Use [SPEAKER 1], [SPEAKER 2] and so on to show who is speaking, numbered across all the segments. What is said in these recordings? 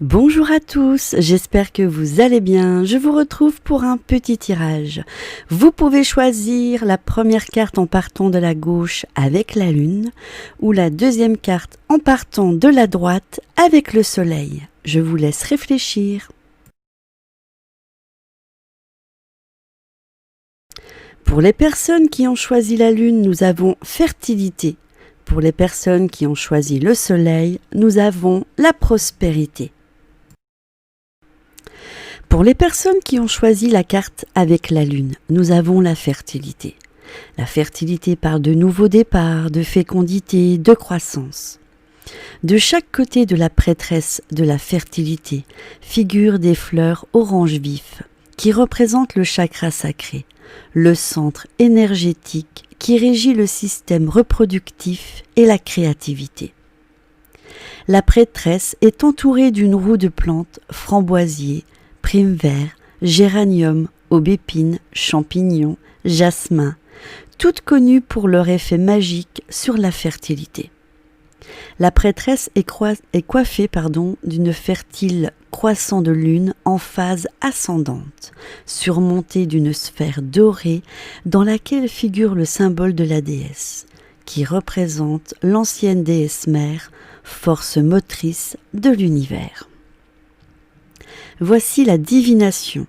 [SPEAKER 1] Bonjour à tous, j'espère que vous allez bien. Je vous retrouve pour un petit tirage. Vous pouvez choisir la première carte en partant de la gauche avec la lune ou la deuxième carte en partant de la droite avec le soleil. Je vous laisse réfléchir. Pour les personnes qui ont choisi la lune, nous avons fertilité. Pour les personnes qui ont choisi le soleil, nous avons la prospérité. Pour les personnes qui ont choisi la carte avec la lune, nous avons la fertilité. La fertilité parle de nouveaux départs, de fécondité, de croissance. De chaque côté de la prêtresse de la fertilité figurent des fleurs orange vif qui représentent le chakra sacré, le centre énergétique qui régit le système reproductif et la créativité. La prêtresse est entourée d'une roue de plantes framboisiers, prime vert, géranium, aubépine, champignons, jasmin, toutes connues pour leur effet magique sur la fertilité. La prêtresse est coiffée d'une fertile croissant de lune en phase ascendante, surmontée d'une sphère dorée dans laquelle figure le symbole de la déesse, qui représente l'ancienne déesse mère, force motrice de l'univers. Voici la divination.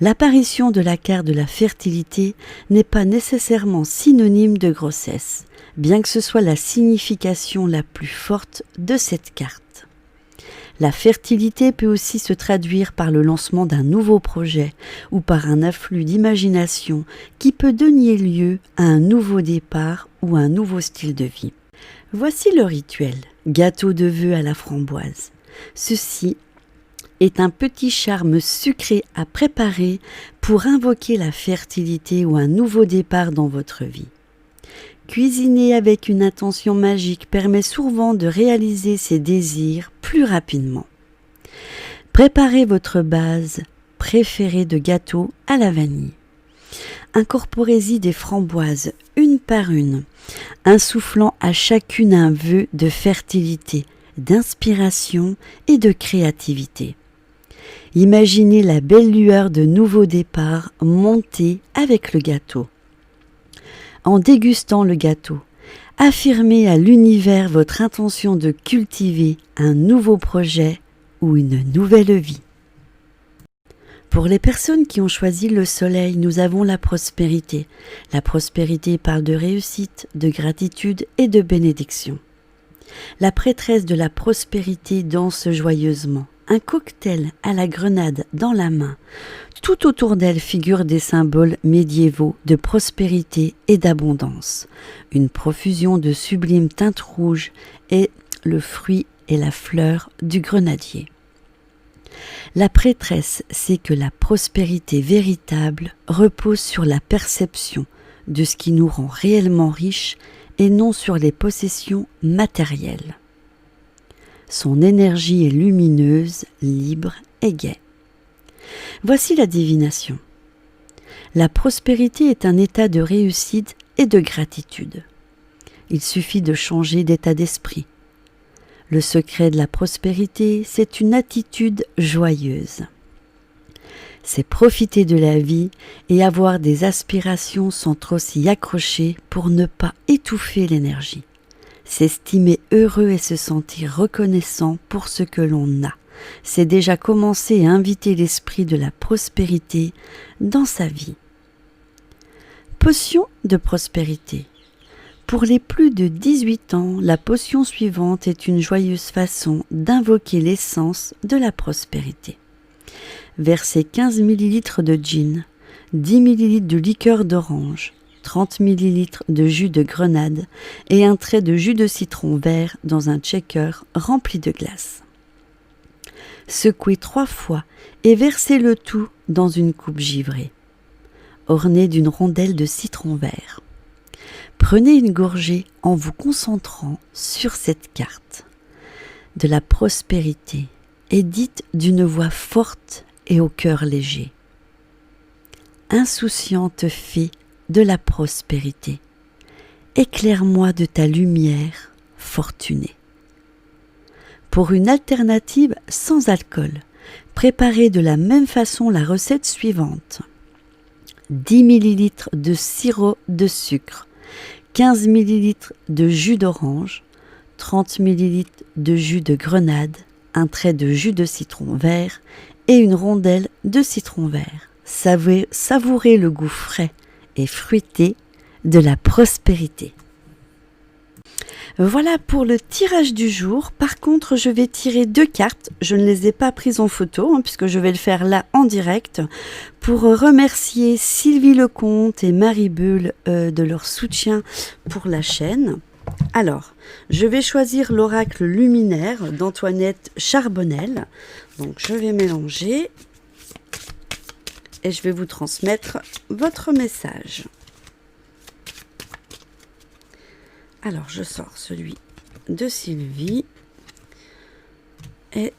[SPEAKER 1] L'apparition de la carte de la fertilité n'est pas nécessairement synonyme de grossesse, bien que ce soit la signification la plus forte de cette carte. La fertilité peut aussi se traduire par le lancement d'un nouveau projet ou par un afflux d'imagination qui peut donner lieu à un nouveau départ ou un nouveau style de vie. Voici le rituel, gâteau de vœux à la framboise. Ceci est un petit charme sucré à préparer pour invoquer la fertilité ou un nouveau départ dans votre vie. Cuisiner avec une intention magique permet souvent de réaliser ses désirs plus rapidement. Préparez votre base préférée de gâteau à la vanille. Incorporez-y des framboises une par une, insufflant à chacune un vœu de fertilité, d'inspiration et de créativité. Imaginez la belle lueur de nouveau départ monter avec le gâteau. En dégustant le gâteau, affirmez à l'univers votre intention de cultiver un nouveau projet ou une nouvelle vie. Pour les personnes qui ont choisi le soleil, nous avons la prospérité. La prospérité parle de réussite, de gratitude et de bénédiction. La prêtresse de la prospérité danse joyeusement, un cocktail à la grenade dans la main. Tout autour d'elle figurent des symboles médiévaux de prospérité et d'abondance. Une profusion de sublimes teintes rouges est le fruit et la fleur du grenadier. La prêtresse sait que la prospérité véritable repose sur la perception de ce qui nous rend réellement riches et non sur les possessions matérielles. Son énergie est lumineuse, libre et gaie. Voici la divination. La prospérité est un état de réussite et de gratitude. Il suffit de changer d'état d'esprit. Le secret de la prospérité, c'est une attitude joyeuse. C'est profiter de la vie et avoir des aspirations sans trop s'y accrocher pour ne pas étouffer l'énergie. S'estimer heureux et se sentir reconnaissant pour ce que l'on a. C'est déjà commencer à inviter l'esprit de la prospérité dans sa vie. Potion de prospérité. Pour les plus de 18 ans, la potion suivante est une joyeuse façon d'invoquer l'essence de la prospérité. Versez 15 ml de gin, 10 ml de liqueur d'orange, 30 ml de jus de grenade et un trait de jus de citron vert dans un shaker rempli de glace. Secouez 3 fois et versez le tout dans une coupe givrée, ornée d'une rondelle de citron vert. Prenez une gorgée en vous concentrant sur cette carte de la prospérité et dites d'une voix forte et au cœur léger. Insouciante fée de la prospérité, éclaire-moi de ta lumière, fortunée. Pour une alternative sans alcool, préparez de la même façon la recette suivante. 10 ml de sirop de sucre, 15 ml de jus d'orange, 30 ml de jus de grenade, un trait de jus de citron vert et une rondelle de citron vert. Savourez le goût frais et fruité de la prospérité. Voilà pour le tirage du jour. Par contre, je vais tirer 2 cartes. Je ne les ai pas prises en photo, puisque je vais le faire là en direct, pour remercier Sylvie Lecomte et Marie Bulle de leur soutien pour la chaîne. Alors, je vais choisir l'oracle luminaire d'Antoinette Charbonnel. Donc, je vais mélanger et je vais vous transmettre votre message. Alors, je sors celui de Sylvie et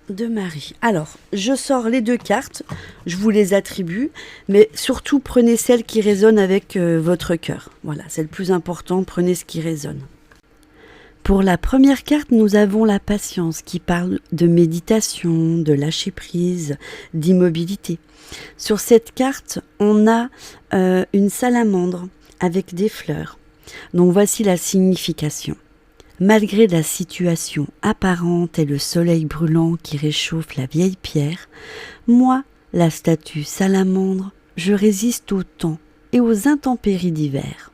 [SPEAKER 1] de Marie. Alors, je sors les 2 cartes, je vous les attribue, mais surtout prenez celle qui résonne avec votre cœur. Voilà, c'est le plus important, prenez ce qui résonne. Pour la première carte, nous avons la patience qui parle de méditation, de lâcher prise, d'immobilité. Sur cette carte, on a une salamandre avec des fleurs. Donc voici la signification. Malgré la situation apparente et le soleil brûlant qui réchauffe la vieille pierre, moi, la statue salamandre, je résiste au temps et aux intempéries d'hiver.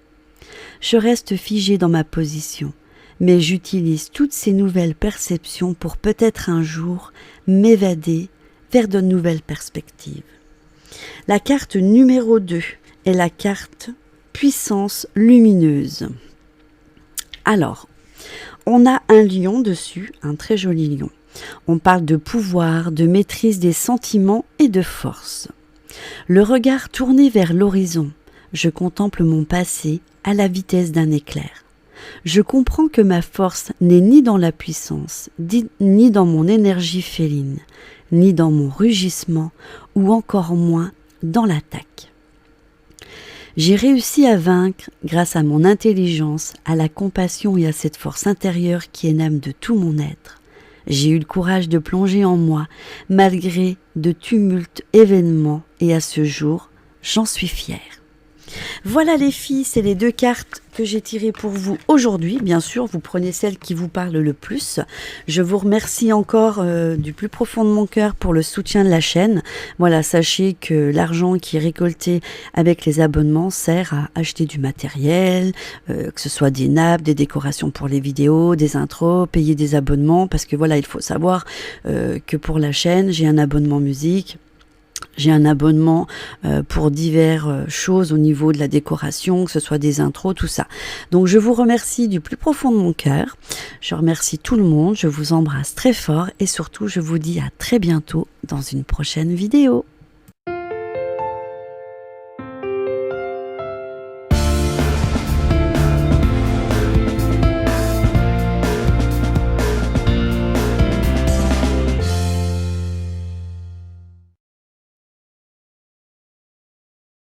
[SPEAKER 1] Je reste figé dans ma position, mais j'utilise toutes ces nouvelles perceptions pour peut-être un jour m'évader vers de nouvelles perspectives. La carte numéro 2 est la carte puissance lumineuse. Alors, on a un lion dessus, un très joli lion. On parle de pouvoir, de maîtrise des sentiments et de force. Le regard tourné vers l'horizon, je contemple mon passé à la vitesse d'un éclair. Je comprends que ma force n'est ni dans la puissance, ni dans mon énergie féline, ni dans mon rugissement, ou encore moins dans l'attaque. J'ai réussi à vaincre grâce à mon intelligence, à la compassion et à cette force intérieure qui émane de tout mon être. J'ai eu le courage de plonger en moi, malgré de tumultes événements, et à ce jour, j'en suis fière. Voilà les filles, c'est les 2 cartes que j'ai tirées pour vous aujourd'hui. Bien sûr, vous prenez celle qui vous parle le plus. Je vous remercie encore du plus profond de mon cœur pour le soutien de la chaîne. Voilà, sachez que l'argent qui est récolté avec les abonnements sert à acheter du matériel, que ce soit des nappes, des décorations pour les vidéos, des intros, payer des abonnements. Parce que voilà, il faut savoir que pour la chaîne, j'ai un abonnement musique. J'ai un abonnement pour diverses choses au niveau de la décoration, que ce soit des intros, tout ça. Donc je vous remercie du plus profond de mon cœur. Je remercie tout le monde, je vous embrasse très fort et surtout je vous dis à très bientôt dans une prochaine vidéo.